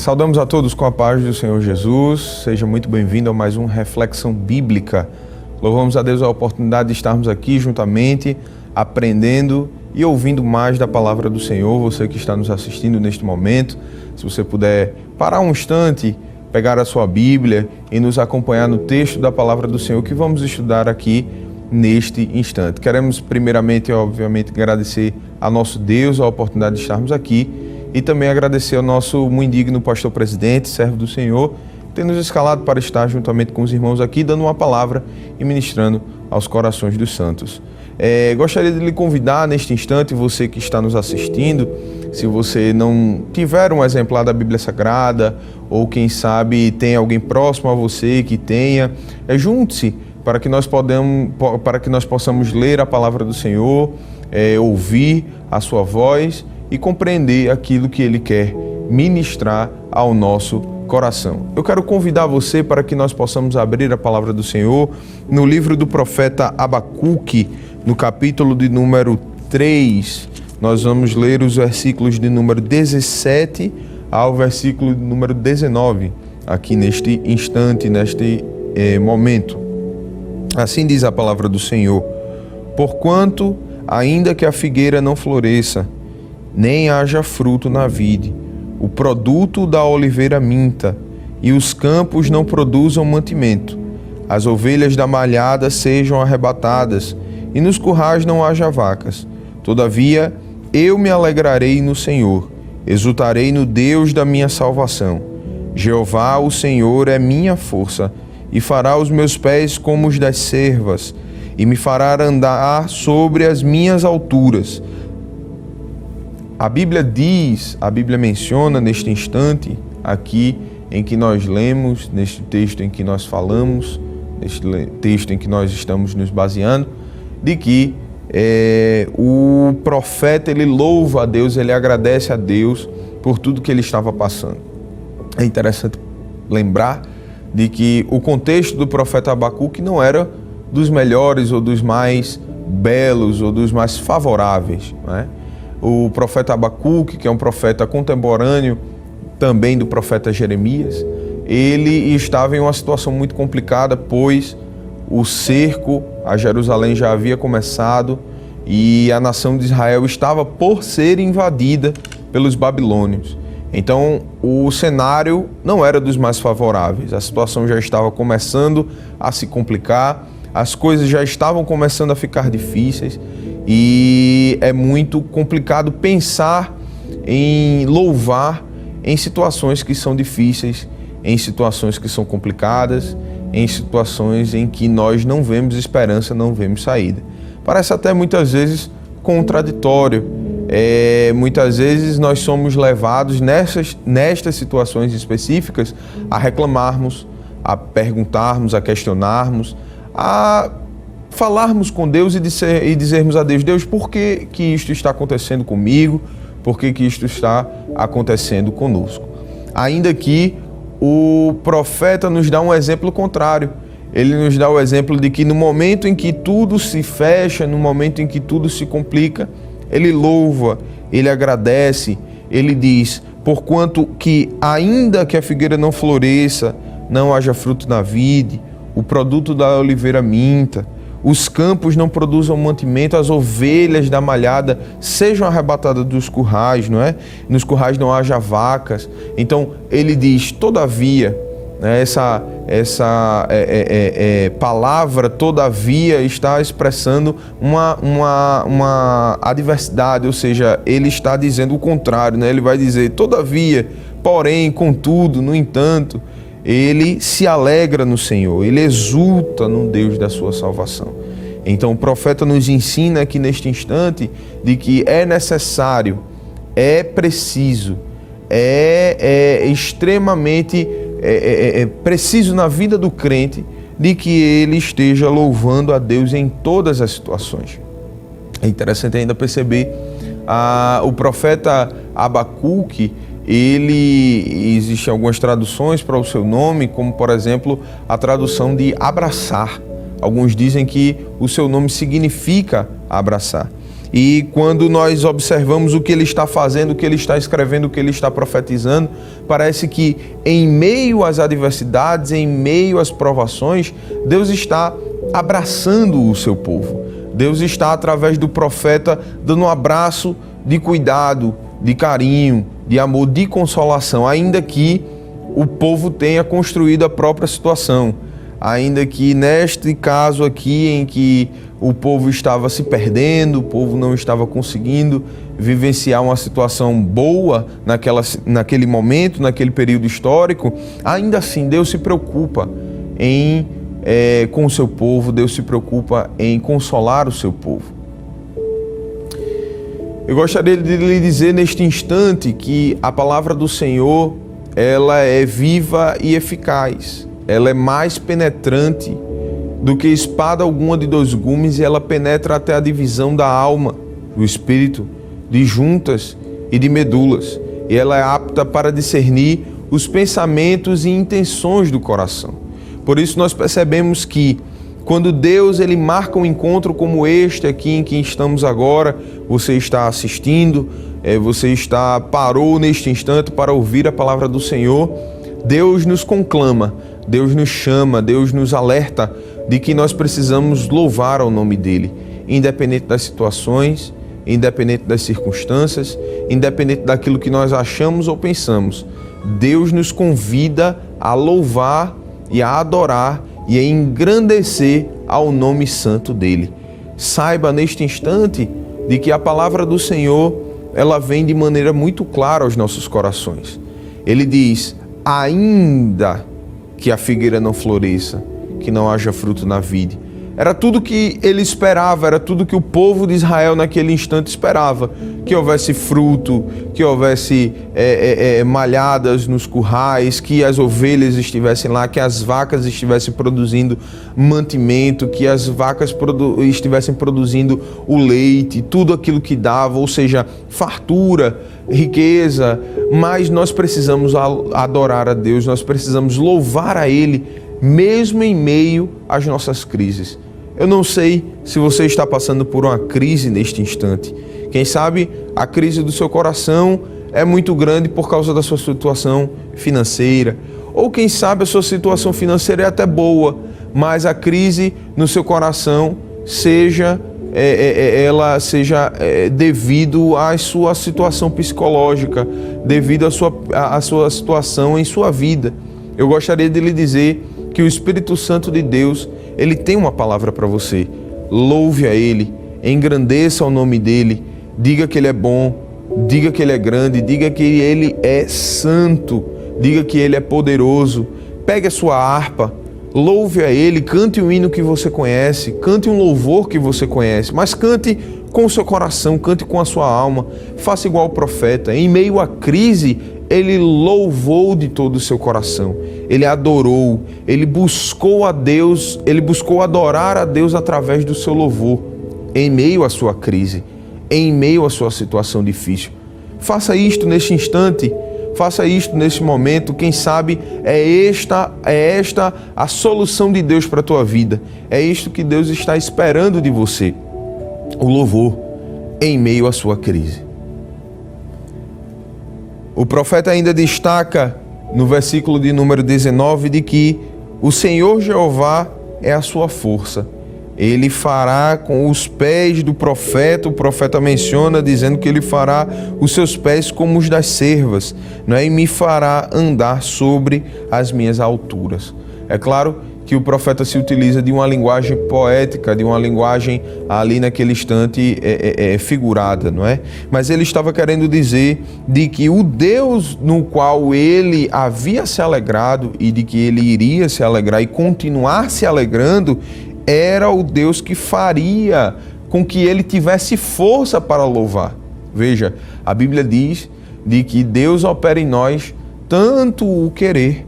Saudamos a todos com a paz do Senhor Jesus. Seja muito bem-vindo a mais uma Reflexão Bíblica. Louvamos a Deus a oportunidade de estarmos aqui juntamente, aprendendo e ouvindo mais da Palavra do Senhor. Você que está nos assistindo neste momento, se você puder parar um instante, pegar a sua Bíblia e nos acompanhar no texto da Palavra do Senhor que vamos estudar aqui neste instante. Queremos primeiramente, obviamente, agradecer a nosso Deus a oportunidade de estarmos aqui e também agradecer ao nosso muito digno pastor presidente, servo do Senhor, que tem nos escalado para estar juntamente com os irmãos aqui, dando uma palavra e ministrando aos corações dos santos. Gostaria de lhe convidar neste instante, você que está nos assistindo, se você não tiver um exemplar da Bíblia Sagrada, ou quem sabe tem alguém próximo a você que tenha, junte-se para que nós possamos ler a palavra do Senhor, ouvir a sua voz e compreender aquilo que Ele quer ministrar ao nosso coração. Eu quero convidar você para que nós possamos abrir a palavra do Senhor no livro do profeta Abacuque, no capítulo de número 3. Nós vamos ler os versículos de número 17 ao versículo de número 19, aqui neste instante, neste momento. Assim diz a palavra do Senhor: porquanto, ainda que a figueira não floresça, nem haja fruto na vide, o produto da oliveira minta, e os campos não produzam mantimento, as ovelhas da malhada sejam arrebatadas, e nos currais não haja vacas. Todavia, eu me alegrarei no Senhor, exultarei no Deus da minha salvação. Jeová, o Senhor, é minha força, e fará os meus pés como os das cervas, e me fará andar sobre as minhas alturas. A Bíblia menciona neste instante, aqui em que nós lemos, neste texto em que nós falamos, neste texto em que nós estamos nos baseando, de que o profeta, ele louva a Deus, ele agradece a Deus por tudo que ele estava passando. É interessante lembrar de que o contexto do profeta Abacuque não era dos melhores ou dos mais belos ou dos mais favoráveis, né? O profeta Abacuque, que é um profeta contemporâneo também do profeta Jeremias, ele estava em uma situação muito complicada, pois o cerco a Jerusalém já havia começado e a nação de Israel estava por ser invadida pelos babilônios. Então, o cenário não era dos mais favoráveis, a situação já estava começando a se complicar, as coisas já estavam começando a ficar difíceis e é muito complicado pensar em louvar em situações que são difíceis, em situações que são complicadas, em situações em que nós não vemos esperança, não vemos saída. Parece até muitas vezes contraditório. Muitas vezes nós somos levados nestas situações específicas a reclamarmos, a perguntarmos, a questionarmos, a falarmos com Deus e dizermos a Deus: Deus, por que isto está acontecendo comigo? Por que isto está acontecendo conosco? Ainda que o profeta nos dá um exemplo contrário. Ele nos dá o exemplo de que no momento em que tudo se fecha, no momento em que tudo se complica, ele louva, ele agradece, ele diz: porquanto que ainda que a figueira não floresça, não haja fruto na vide, o produto da oliveira minta, os campos não produzam mantimento, as ovelhas da malhada sejam arrebatadas dos currais, não é? Nos currais não haja vacas. Então ele diz: todavia, né, essa palavra todavia está expressando uma adversidade, ou seja, ele está dizendo o contrário, né? Ele vai dizer: todavia, porém, contudo, no entanto. Ele se alegra no Senhor, ele exulta no Deus da sua salvação. Então o profeta nos ensina aqui neste instante de que é necessário, é preciso, é extremamente preciso na vida do crente de que ele esteja louvando a Deus em todas as situações. É interessante ainda perceber o profeta Abacuque. Existem algumas traduções para o seu nome, como por exemplo a tradução de abraçar. Alguns dizem que o seu nome significa abraçar. E quando nós observamos o que ele está fazendo, o que ele está escrevendo, o que ele está profetizando, parece que em meio às adversidades, em meio às provações, Deus está abraçando o seu povo. Deus está, através do profeta, dando um abraço de cuidado, de carinho, de amor, de consolação, ainda que o povo tenha construído a própria situação. Ainda que neste caso aqui, em que o povo estava se perdendo, o povo não estava conseguindo vivenciar uma situação boa naquele momento, naquele período histórico, ainda assim Deus se preocupa com o seu povo, Deus se preocupa em consolar o seu povo. Eu gostaria de lhe dizer neste instante que a palavra do Senhor, ela é viva e eficaz. Ela é mais penetrante do que espada alguma de dois gumes e ela penetra até a divisão da alma, do espírito, de juntas e de medulas. E ela é apta para discernir os pensamentos e intenções do coração. Por isso nós percebemos que quando Deus ele marca um encontro como este aqui em que estamos agora, você está assistindo, você parou neste instante para ouvir a palavra do Senhor, Deus nos conclama, Deus nos chama, Deus nos alerta de que nós precisamos louvar ao nome dEle, independente das situações, independente das circunstâncias, independente daquilo que nós achamos ou pensamos. Deus nos convida a louvar e a adorar e a engrandecer ao nome santo dEle. Saiba neste instante de que a palavra do Senhor, ela vem de maneira muito clara aos nossos corações. Ele diz: ainda que a figueira não floresça, que não haja fruto na vide. Era tudo que ele esperava, era tudo que o povo de Israel naquele instante esperava. Que houvesse fruto, que houvesse malhadas nos currais, que as ovelhas estivessem lá, que as vacas estivessem produzindo mantimento, que as vacas estivessem produzindo o leite, tudo aquilo que dava, ou seja, fartura, riqueza. Mas nós precisamos adorar a Deus, nós precisamos louvar a Ele, mesmo em meio às nossas crises. Eu não sei se você está passando por uma crise neste instante. Quem sabe a crise do seu coração é muito grande por causa da sua situação financeira. Ou quem sabe a sua situação financeira é até boa, mas a crise no seu coração seja devido à sua situação psicológica, devido à sua situação em sua vida. Eu gostaria de lhe dizer que o Espírito Santo de Deus, ele tem uma palavra para você. Louve a Ele, engrandeça o nome dEle, diga que Ele é bom, diga que Ele é grande, diga que Ele é santo, diga que Ele é poderoso. Pegue a sua harpa, louve a Ele, cante um hino que você conhece, cante um louvor que você conhece, mas cante com o seu coração, cante com a sua alma, faça igual o profeta. Em meio à crise, ele louvou de todo o seu coração, ele adorou, ele buscou a Deus, ele buscou adorar a Deus através do seu louvor, em meio à sua crise, em meio à sua situação difícil. Faça isto neste instante, faça isto neste momento. Quem sabe é esta a solução de Deus para a tua vida, é isto que Deus está esperando de você, o louvor em meio à sua crise. O profeta ainda destaca no versículo de número 19 de que o Senhor Jeová é a sua força. Ele fará com os pés do profeta, o profeta menciona dizendo que ele fará os seus pés como os das cervas, não é? E me fará andar sobre as minhas alturas. É claro que o profeta se utiliza de uma linguagem poética, de uma linguagem ali naquele instante figurada, não é? Mas ele estava querendo dizer de que o Deus no qual ele havia se alegrado e de que ele iria se alegrar e continuar se alegrando, era o Deus que faria com que ele tivesse força para louvar. Veja, a Bíblia diz de que Deus opera em nós tanto o querer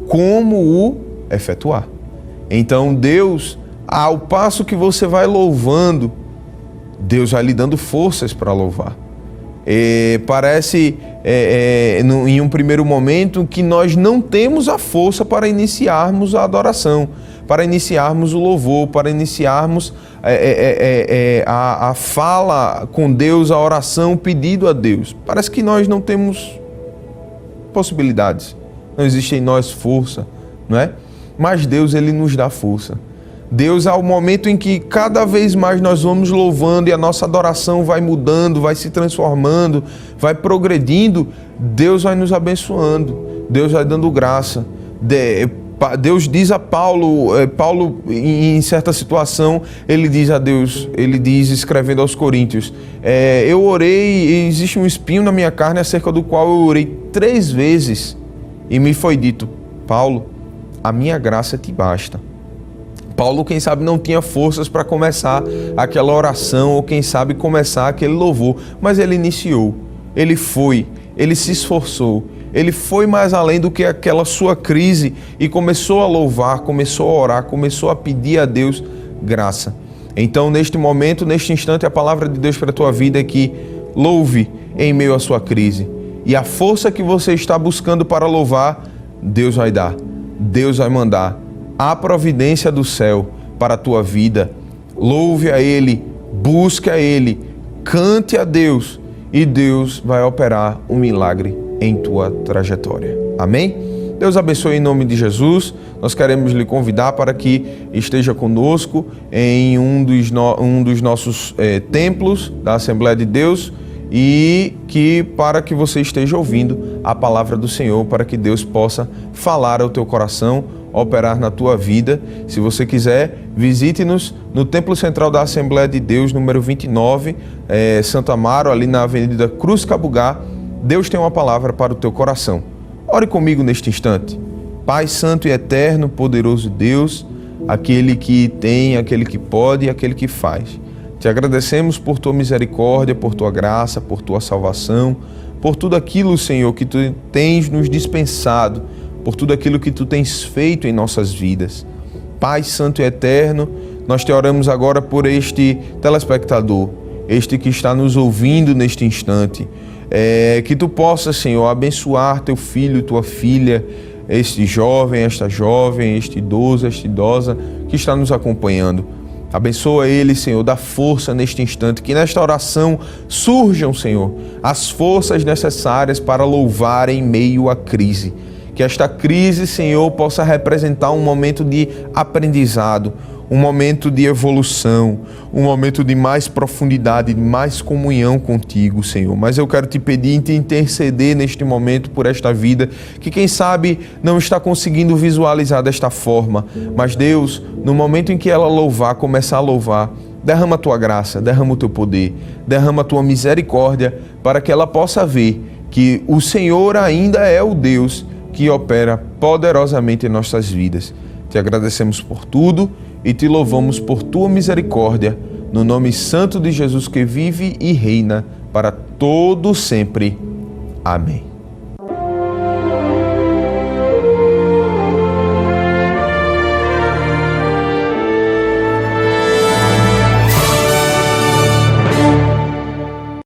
como o efetuar. Então Deus, ao passo que você vai louvando, Deus vai lhe dando forças para louvar. Parece em um primeiro momento que nós não temos a força para iniciarmos a adoração. para iniciarmos o louvor, para iniciarmos a fala com Deus, a oração, o pedido a Deus. Parece que nós não temos possibilidades, não existe em nós força, não é? Mas Deus, Ele nos dá força. Deus, ao momento em que cada vez mais nós vamos louvando e a nossa adoração vai mudando, vai se transformando, vai progredindo, Deus vai nos abençoando, Deus vai dando graça. Deus diz a Paulo, em certa situação, ele diz a Deus, ele diz escrevendo aos Coríntios, eu orei e existe um espinho na minha carne acerca do qual eu orei 3 vezes e me foi dito, Paulo, a minha graça te basta. Paulo, quem sabe, não tinha forças para começar aquela oração ou quem sabe começar aquele louvor, mas ele iniciou, ele foi, ele se esforçou, ele foi mais além do que aquela sua crise e começou a louvar, começou a orar, começou a pedir a Deus graça. Então, neste momento, neste instante, a palavra de Deus para a tua vida é que louve em meio à sua crise. E a força que você está buscando para louvar, Deus vai dar, Deus vai mandar. A providência do céu para a tua vida. Louve a Ele, busque a Ele, cante a Deus e Deus vai operar um milagre em tua trajetória. Amém? Deus abençoe em nome de Jesus. Nós queremos lhe convidar para que esteja conosco em um dos nossos templos da Assembleia de Deus e para que você esteja ouvindo a palavra do Senhor, para que Deus possa falar ao teu coração, operar na tua vida. Se você quiser, visite-nos no Templo Central da Assembleia de Deus, número 29, Santo Amaro, ali na Avenida Cruz Cabugá. Deus tem uma palavra para o teu coração. Ore comigo neste instante. Pai Santo e Eterno, poderoso Deus, aquele que tem, aquele que pode e aquele que faz. Te agradecemos por tua misericórdia, por tua graça, por tua salvação, por tudo aquilo, Senhor, que tu tens nos dispensado, por tudo aquilo que tu tens feito em nossas vidas. Pai Santo e Eterno, nós te oramos agora por este telespectador, este que está nos ouvindo neste instante. Que tu possas, Senhor, abençoar teu filho, tua filha, este jovem, esta jovem, este idoso, esta idosa que está nos acompanhando. Abençoa ele, Senhor, dá força neste instante, que nesta oração surjam, Senhor, as forças necessárias para louvar em meio à crise. Que esta crise, Senhor, possa representar um momento de aprendizado, um momento de evolução, um momento de mais profundidade, de mais comunhão contigo, Senhor. Mas eu quero te pedir e te interceder neste momento por esta vida, que quem sabe não está conseguindo visualizar desta forma. Mas Deus, no momento em que ela louvar, começar a louvar, derrama a tua graça, derrama o teu poder, derrama a tua misericórdia, para que ela possa ver que o Senhor ainda é o Deus que opera poderosamente em nossas vidas. Te agradecemos por tudo e te louvamos por tua misericórdia, no nome santo de Jesus que vive e reina para todo sempre. Amém.